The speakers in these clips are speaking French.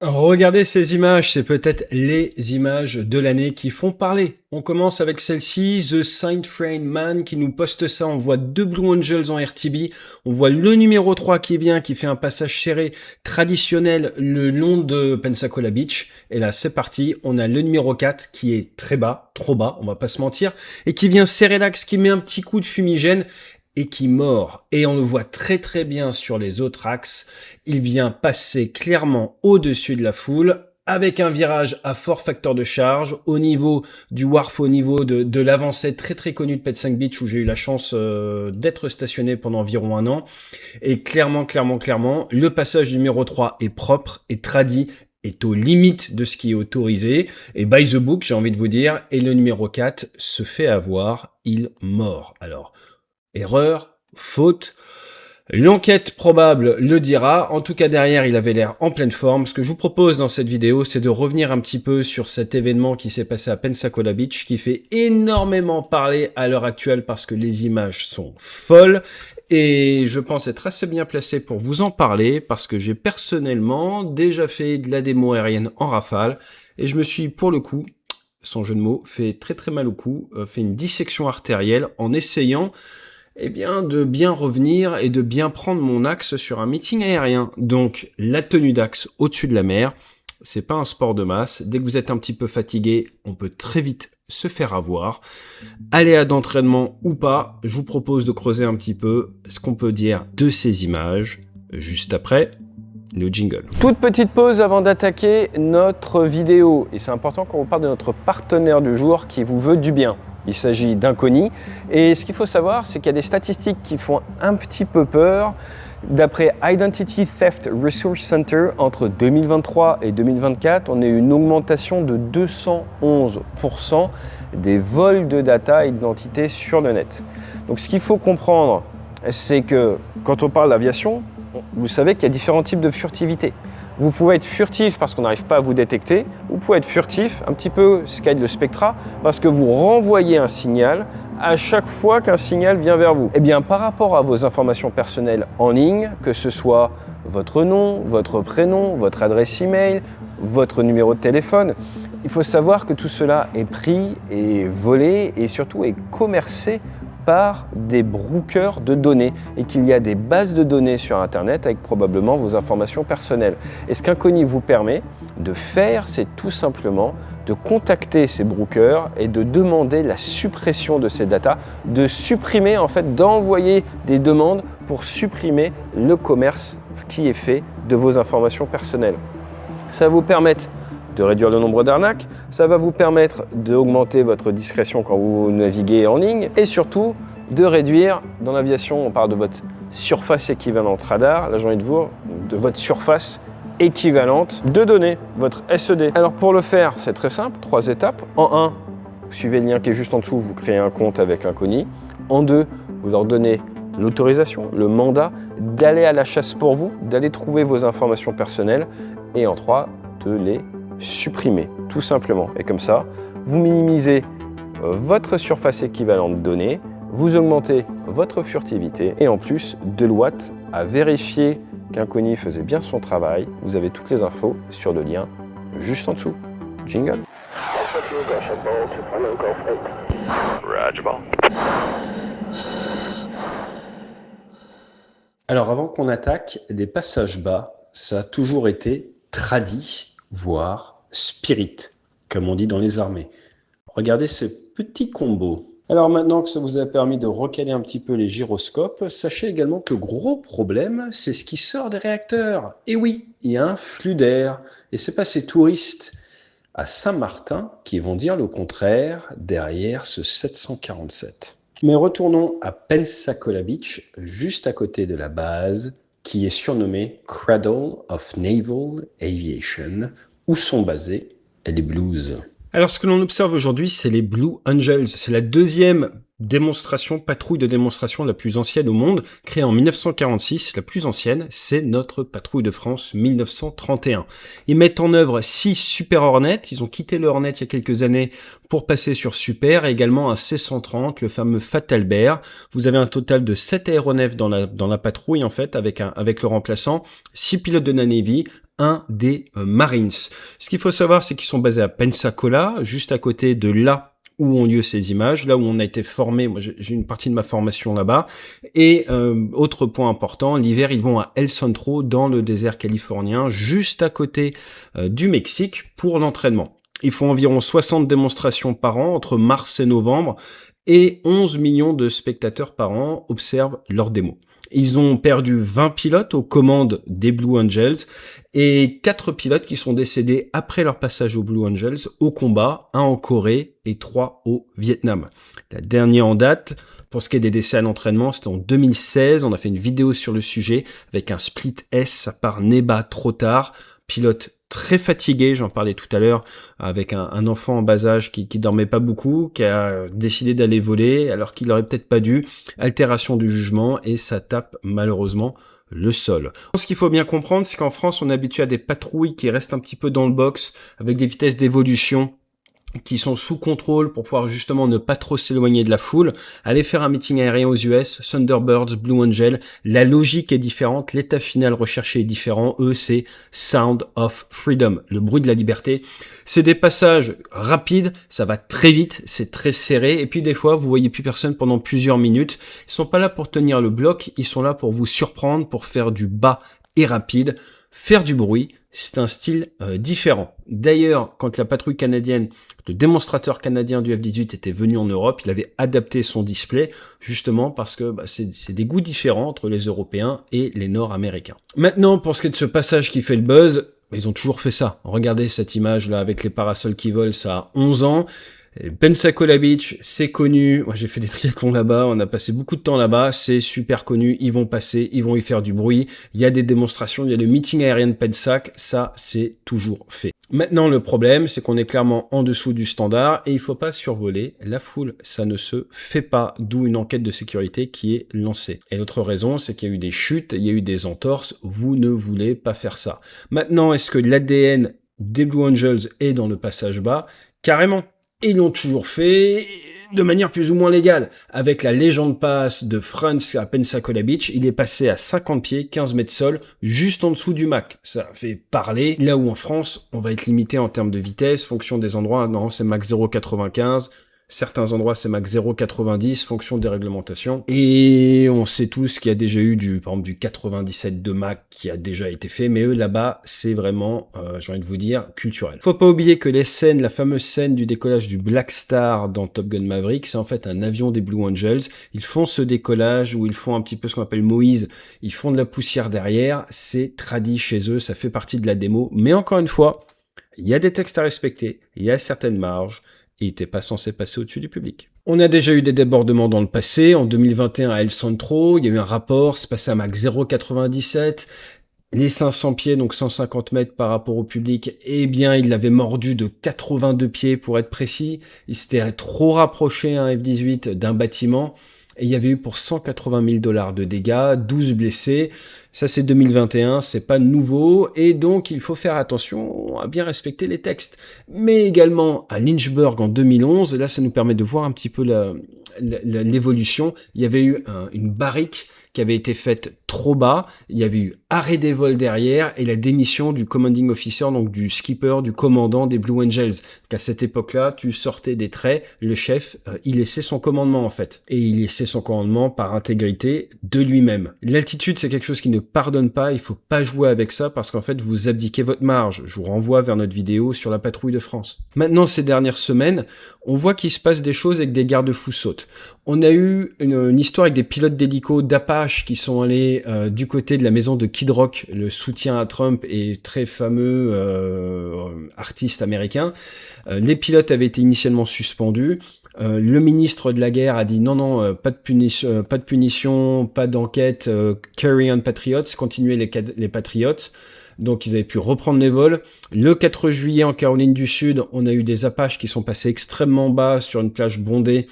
Regardez ces images, c'est peut-être les images de l'année qui font parler. On commence avec celle-ci, The Saint Frame Man qui nous poste ça. On voit deux Blue Angels en RTB. On voit le numéro 3 qui vient, qui fait un passage serré traditionnel le long de Pensacola Beach. Et là, c'est parti. On a le numéro 4 qui est très bas, trop bas, on va pas se mentir, et qui vient serrer l'axe, qui met un petit coup de fumigène et qui mord. Et on le voit très très bien sur les autres axes. Il vient passer clairement au-dessus de la foule avec un virage à fort facteur de charge au niveau du wharf, au niveau de l'avancée très très connue de Pet 5 Beach où j'ai eu la chance d'être stationné pendant environ un an. Et clairement, le passage numéro 3 est propre, est tradit, est aux limites de ce qui est autorisé, et by the book, j'ai envie de vous dire, et le numéro 4 se fait avoir, il mord. Alors, erreur, faute, l'enquête probable le dira. En tout cas, derrière, il avait l'air en pleine forme. Ce que je vous propose dans cette vidéo, c'est de revenir un petit peu sur cet événement qui s'est passé à Pensacola Beach, qui fait énormément parler à l'heure actuelle parce que les images sont folles. Et je pense être assez bien placé pour vous en parler parce que j'ai personnellement déjà fait de la démo aérienne en rafale et je me suis, pour le coup, sans jeu de mots, fait très très mal au cou, fait une dissection artérielle en essayant de bien revenir et de bien prendre mon axe sur un meeting aérien. Donc, la tenue d'axe au-dessus de la mer, c'est pas un sport de masse. Dès que vous êtes un petit peu fatigué, on peut très vite se faire avoir. Aléa d'entraînement ou pas, je vous propose de creuser un petit peu ce qu'on peut dire de ces images juste après le jingle. Toute petite pause avant d'attaquer notre vidéo. Et c'est important quand on parle de notre partenaire du jour qui vous veut du bien. Il s'agit d'Inconi. Et ce qu'il faut savoir, c'est qu'il y a des statistiques qui font un petit peu peur. D'après Identity Theft Resource Center, entre 2023 et 2024, on a eu une augmentation de 211% des vols de data et d'identité sur le net. Donc ce qu'il faut comprendre, c'est que quand on parle d'aviation, vous savez qu'il y a différents types de furtivité. Vous pouvez être furtif parce qu'on n'arrive pas à vous détecter. Vous pouvez être furtif, un petit peu ce qu'a dit le Spectra, parce que vous renvoyez un signal à chaque fois qu'un signal vient vers vous. Eh bien, par rapport à vos informations personnelles en ligne, que ce soit votre nom, votre prénom, votre adresse email, votre numéro de téléphone, il faut savoir que tout cela est pris et volé et surtout est commercé par des brokers de données et qu'il y a des bases de données sur Internet avec probablement vos informations personnelles. Et ce qu'Inconi vous permet de faire, c'est tout simplement de contacter ces brokers et de demander la suppression de ces datas, de supprimer en fait, d'envoyer des demandes pour supprimer le commerce qui est fait de vos informations personnelles. Ça va vous permettre de réduire le nombre d'arnaques, ça va vous permettre d'augmenter votre discrétion quand vous naviguez en ligne et surtout de réduire, dans l'aviation on parle de votre surface équivalente radar, là j'ai envie de vous, de votre surface équivalente de données, votre SED. Alors pour le faire, c'est très simple, 3 étapes. En 1, vous suivez le lien qui est juste en dessous, vous créez un compte avec Inconi. En 2, vous leur donnez l'autorisation, le mandat d'aller à la chasse pour vous, d'aller trouver vos informations personnelles. Et en 3, de les supprimer, tout simplement. Et comme ça, vous minimisez votre surface équivalente de données, vous augmentez votre furtivité et en plus, Deloitte a vérifié qu'Inconi faisait bien son travail. Vous avez toutes les infos sur le lien juste en dessous. Jingle. Alors avant qu'on attaque, des passages bas, ça a toujours été tradit, voire spirit, comme on dit dans les armées. Regardez ce petit combo. Alors maintenant que ça vous a permis de recaler un petit peu les gyroscopes, sachez également que le gros problème, c'est ce qui sort des réacteurs. Et oui, il y a un flux d'air. Et c'est pas ces touristes à Saint-Martin qui vont dire le contraire derrière ce 747. Mais retournons à Pensacola Beach, juste à côté de la base, qui est surnommée Cradle of Naval Aviation, où sont basés les Blues. Alors ce que l'on observe aujourd'hui, c'est les Blue Angels. C'est la deuxième patrouille de démonstration la plus ancienne au monde, créée en 1946. La plus ancienne, c'est notre patrouille de France 1931. Ils mettent en œuvre 6 Super Hornet. Ils ont quitté le Hornet il y a quelques années pour passer sur Super, et également un C-130, le fameux Fatalbert. Vous avez un total de 7 aéronefs dans la patrouille, en fait, avec le remplaçant, 6 pilotes de la Navy, un des Marines. Ce qu'il faut savoir, c'est qu'ils sont basés à Pensacola, juste à côté de là où ont lieu ces images, là où on a été formé. Moi, j'ai une partie de ma formation là-bas. Et autre point important, l'hiver, ils vont à El Centro, dans le désert californien, juste à côté du Mexique, pour l'entraînement. Ils font environ 60 démonstrations par an, entre mars et novembre, et 11 millions de spectateurs par an observent leurs démos. Ils ont perdu 20 pilotes aux commandes des Blue Angels et 4 pilotes qui sont décédés après leur passage aux Blue Angels au combat, 1 en Corée et 3 au Vietnam. La dernière en date, pour ce qui est des décès à l'entraînement, c'était en 2016. On a fait une vidéo sur le sujet avec un split S, ça part Neba trop tard, pilote très fatigué, j'en parlais tout à l'heure, avec un enfant en bas âge qui dormait pas beaucoup, qui a décidé d'aller voler alors qu'il aurait peut-être pas dû, altération du jugement, et ça tape malheureusement le sol. Ce qu'il faut bien comprendre, c'est qu'en France, on est habitué à des patrouilles qui restent un petit peu dans le box, avec des vitesses d'évolution qui sont sous contrôle pour pouvoir justement ne pas trop s'éloigner de la foule. Aller faire un meeting aérien aux US, Thunderbirds, Blue Angel, la logique est différente, l'état final recherché est différent. Eux, c'est Sound of Freedom, le bruit de la liberté. C'est des passages rapides, ça va très vite, c'est très serré, et puis des fois, vous voyez plus personne pendant plusieurs minutes. Ils sont pas là pour tenir le bloc, ils sont là pour vous surprendre, pour faire du bas et rapide, faire du bruit. C'est un style différent. D'ailleurs, quand la patrouille canadienne, le démonstrateur canadien du F-18 était venu en Europe, il avait adapté son display, justement parce que c'est des goûts différents entre les Européens et les Nord-Américains. Maintenant, pour ce qui est de ce passage qui fait le buzz, ils ont toujours fait ça. Regardez cette image-là avec les parasols qui volent, ça a 11 ans. Pensacola Beach, c'est connu. Moi, j'ai fait des triathlons là-bas. On a passé beaucoup de temps là-bas. C'est super connu. Ils vont passer, ils vont y faire du bruit. Il y a des démonstrations, il y a le meeting aérien de Pensac. Ça, c'est toujours fait. Maintenant, le problème, c'est qu'on est clairement en dessous du standard et il faut pas survoler la foule. Ça ne se fait pas. D'où une enquête de sécurité qui est lancée. Et l'autre raison, c'est qu'il y a eu des chutes, il y a eu des entorses. Vous ne voulez pas faire ça. Maintenant, est-ce que l'ADN des Blue Angels est dans le passage bas? Carrément. Et ils l'ont toujours fait de manière plus ou moins légale. Avec la légende passe de France à Pensacola Beach, il est passé à 50 pieds, 15 mètres sol, juste en dessous du Mach. Ça fait parler. Là où en France, on va être limité en termes de vitesse, fonction des endroits. Non, c'est Mach 0,95. Certains endroits, c'est Mach 0,90, fonction des réglementations. Et on sait tous qu'il y a déjà eu par exemple, du 97 de Mach qui a déjà été fait, mais eux, là-bas, c'est vraiment, j'ai envie de vous dire, culturel. Faut pas oublier que la fameuse scène du décollage du Black Star dans Top Gun Maverick, c'est en fait un avion des Blue Angels. Ils font ce décollage où ils font un petit peu ce qu'on appelle Moïse. Ils font de la poussière derrière. C'est tradit chez eux, ça fait partie de la démo. Mais encore une fois, il y a des textes à respecter, il y a certaines marges. Il n'était pas censé passer au-dessus du public. On a déjà eu des débordements dans le passé. En 2021 à El Centro, il y a eu un rapport, c'est passé à Mach 0,97. Les 500 pieds, donc 150 mètres par rapport au public, eh bien, il l'avait mordu de 82 pieds pour être précis. Il s'était trop rapproché, un F-18, d'un bâtiment. Et il y avait eu pour 180 000 $ de dégâts, 12 blessés. Ça, c'est 2021, c'est pas nouveau. Et donc, il faut faire attention à bien respecter les textes. Mais également à Lynchburg en 2011, là, ça nous permet de voir un petit peu l'évolution. Il y avait eu une barrique qui avait été faite trop bas, il y avait eu arrêt des vols derrière et la démission du commanding officer, donc du skipper, du commandant des Blue Angels. Qu'à cette époque-là, tu sortais des traits, le chef, il laissait son commandement en fait. Et il laissait son commandement par intégrité de lui-même. L'altitude, c'est quelque chose qui ne pardonne pas, il faut pas jouer avec ça parce qu'en fait, vous abdiquez votre marge. Je vous renvoie vers notre vidéo sur la patrouille de France. Maintenant, ces dernières semaines, on voit qu'il se passe des choses avec des garde-fous sautent. On a eu une histoire avec des pilotes d'hélico d'Apache qui sont allés du côté de la maison de Kid Rock, le soutien à Trump et très fameux artiste américain. Les pilotes avaient été initialement suspendus. Le ministre de la guerre a dit non, pas de punition, pas d'enquête, carry on Patriots, continuez les Patriots. Donc ils avaient pu reprendre les vols. Le 4 juillet en Caroline du Sud, on a eu des Apaches qui sont passés extrêmement bas sur une plage bondée.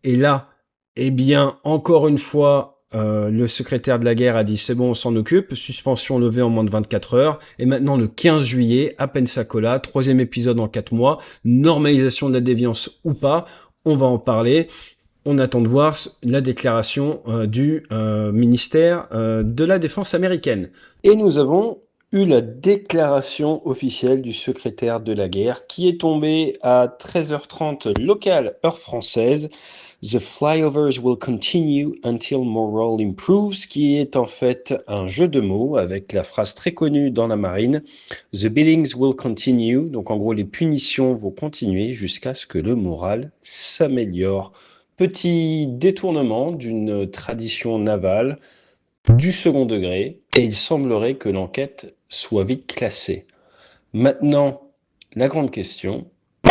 Et là, Eh bien, encore une fois, le secrétaire de la guerre a dit c'est bon, on s'en occupe, suspension levée en moins de 24 heures, et maintenant le 15 juillet, à Pensacola, 3e épisode en 4 mois, normalisation de la déviance ou pas, on va en parler. On attend de voir la déclaration du ministère de la Défense américaine. Et nous avons eu la déclaration officielle du secrétaire de la guerre qui est tombée à 13h30 locale heure française. The flyovers will continue until morale improves, qui est en fait un jeu de mots avec la phrase très connue dans la marine. The beatings will continue, donc en gros les punitions vont continuer jusqu'à ce que le moral s'améliore. Petit détournement d'une tradition navale du second degré, et il semblerait que l'enquête soit vite classée. Maintenant, la grande question,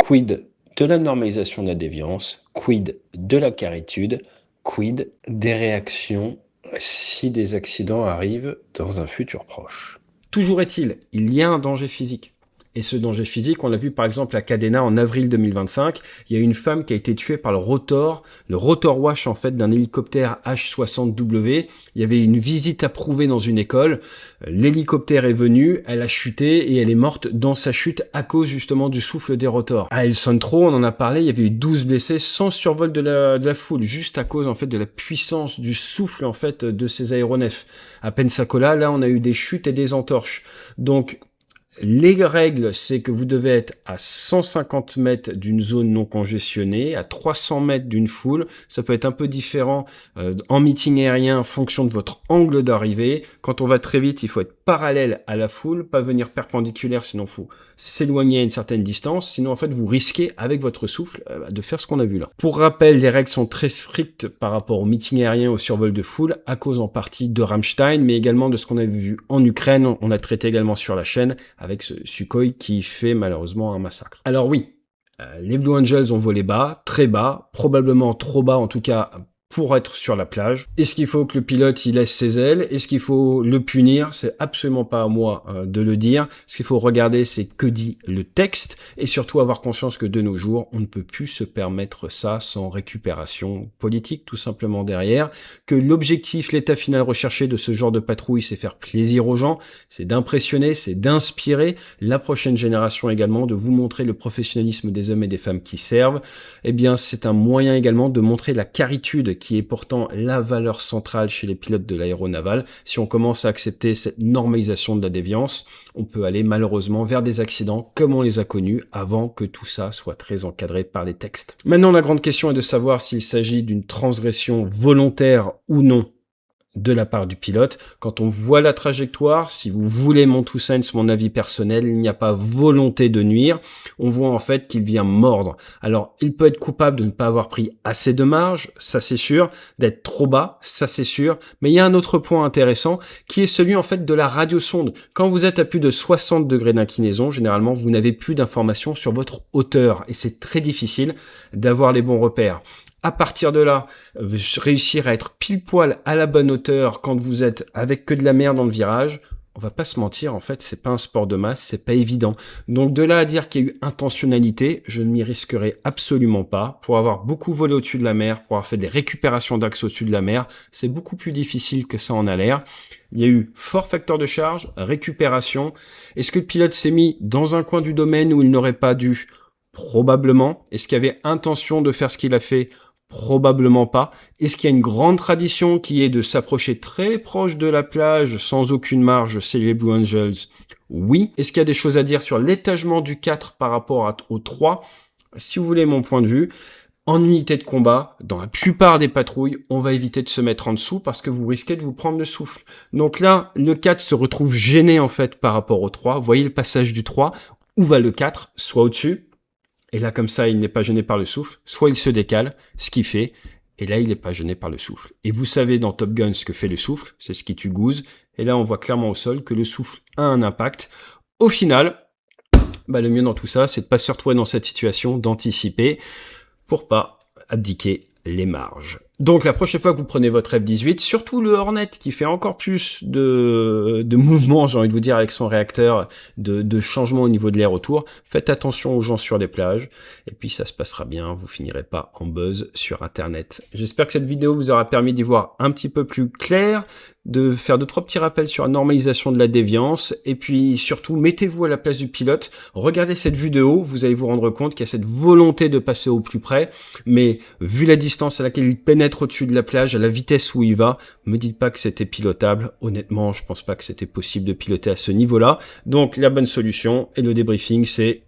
quid de la normalisation de la déviance, quid de la caritude, quid des réactions si des accidents arrivent dans un futur proche. Toujours est-il, il y a un danger physique. Et ce danger physique, on l'a vu par exemple à Cadena en avril 2025, il y a une femme qui a été tuée par le rotor wash en fait d'un hélicoptère H-60W. Il y avait une visite approuvée dans une école, l'hélicoptère est venu, elle a chuté et elle est morte dans sa chute à cause justement du souffle des rotors. À El Centro, on en a parlé, il y avait eu 12 blessés sans survol de la foule, juste à cause en fait de la puissance du souffle en fait de ces aéronefs. À Pensacola, là on a eu des chutes et des entorches. Donc les règles, c'est que vous devez être à 150 mètres d'une zone non congestionnée, à 300 mètres d'une foule. Ça peut être un peu différent en meeting aérien en fonction de votre angle d'arrivée. Quand on va très vite, il faut être parallèle à la foule, pas venir perpendiculaire, sinon il faut s'éloigner à une certaine distance. Sinon, en fait, vous risquez, avec votre souffle, de faire ce qu'on a vu là. Pour rappel, les règles sont très strictes par rapport au meeting aérien, au survol de foule, à cause en partie de Rammstein, mais également de ce qu'on a vu en Ukraine. On a traité également sur la chaîne avec ce Sukhoi qui fait malheureusement un massacre. Alors oui, les Blue Angels ont volé bas, très bas, probablement trop bas en tout cas pour être sur la plage. Est-ce qu'il faut que le pilote il laisse ses ailes? Est-ce qu'il faut le punir? C'est absolument pas à moi de le dire. Ce qu'il faut regarder, c'est que dit le texte et surtout avoir conscience que de nos jours, on ne peut plus se permettre ça sans récupération politique tout simplement derrière. Que l'objectif, l'état final recherché de ce genre de patrouille, c'est faire plaisir aux gens, c'est d'impressionner, c'est d'inspirer la prochaine génération également, de vous montrer le professionnalisme des hommes et des femmes qui servent. Eh bien, c'est un moyen également de montrer la caritude qui est pourtant la valeur centrale chez les pilotes de l'aéronaval. Si on commence à accepter cette normalisation de la déviance, on peut aller malheureusement vers des accidents comme on les a connus avant que tout ça soit très encadré par les textes. Maintenant, la grande question est de savoir s'il s'agit d'une transgression volontaire ou non de la part du pilote. Quand on voit la trajectoire, si vous voulez mon two cents, mon avis personnel, il n'y a pas volonté de nuire. On voit en fait qu'il vient mordre. Alors, il peut être coupable de ne pas avoir pris assez de marge, ça c'est sûr, d'être trop bas, ça c'est sûr, mais il y a un autre point intéressant qui est celui en fait de la radiosonde. Quand vous êtes à plus de 60 degrés d'inclinaison, généralement vous n'avez plus d'informations sur votre hauteur et c'est très difficile d'avoir les bons repères. À partir de là, réussir à être pile poil à la bonne hauteur quand vous êtes avec que de la mer dans le virage, on va pas se mentir, en fait, c'est pas un sport de masse, c'est pas évident. Donc de là à dire qu'il y a eu intentionnalité, je ne m'y risquerai absolument pas. Pour avoir beaucoup volé au-dessus de la mer, pour avoir fait des récupérations d'axe au-dessus de la mer, c'est beaucoup plus difficile que ça en a l'air. Il y a eu fort facteur de charge, récupération. Est-ce que le pilote s'est mis dans un coin du domaine où il n'aurait pas dû? Probablement. Est-ce qu'il y avait intention de faire ce qu'il a fait? Probablement pas. Est-ce qu'il y a une grande tradition qui est de s'approcher très proche de la plage sans aucune marge, c'est les Blue Angels? Oui. Est-ce qu'il y a des choses à dire sur l'étagement du 4 par rapport au 3? Si vous voulez mon point de vue, en unité de combat, dans la plupart des patrouilles, on va éviter de se mettre en dessous parce que vous risquez de vous prendre le souffle. Donc là, le 4 se retrouve gêné en fait par rapport au 3. Vous voyez le passage du 3. Où va le 4? Soit au-dessus. Et là, comme ça, il n'est pas gêné par le souffle. Soit il se décale, ce qu'il fait. Et là, il n'est pas gêné par le souffle. Et vous savez dans Top Gun ce que fait le souffle. C'est ce qui tue Goose. Et là, on voit clairement au sol que le souffle a un impact. Au final, le mieux dans tout ça, c'est de pas se retrouver dans cette situation, d'anticiper pour pas abdiquer les marges. Donc la prochaine fois que vous prenez votre F-18, surtout le Hornet qui fait encore plus de mouvements, j'ai envie de vous dire, avec son réacteur, de changement au niveau de l'air autour, faites attention aux gens sur les plages, et puis ça se passera bien, vous finirez pas en buzz sur Internet. J'espère que cette vidéo vous aura permis d'y voir un petit peu plus clair, de faire 2-3 petits rappels sur la normalisation de la déviance, et puis surtout, mettez-vous à la place du pilote, regardez cette vue de haut, vous allez vous rendre compte qu'il y a cette volonté de passer au plus près, mais vu la distance à laquelle il pénètre au-dessus de la plage, à la vitesse où il va, me dites pas que c'était pilotable. Honnêtement, je pense pas que c'était possible de piloter à ce niveau-là. Donc la bonne solution et le débriefing, c'est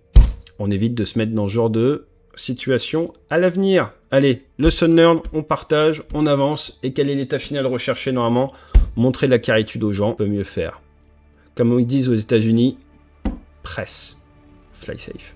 on évite de se mettre dans ce genre de situation à l'avenir. Allez, lesson learned, on partage, on avance. Et quel est l'état final recherché normalement? Montrer de la caritude aux gens, on peut mieux faire. Comme ils disent aux États-Unis, press. Fly safe.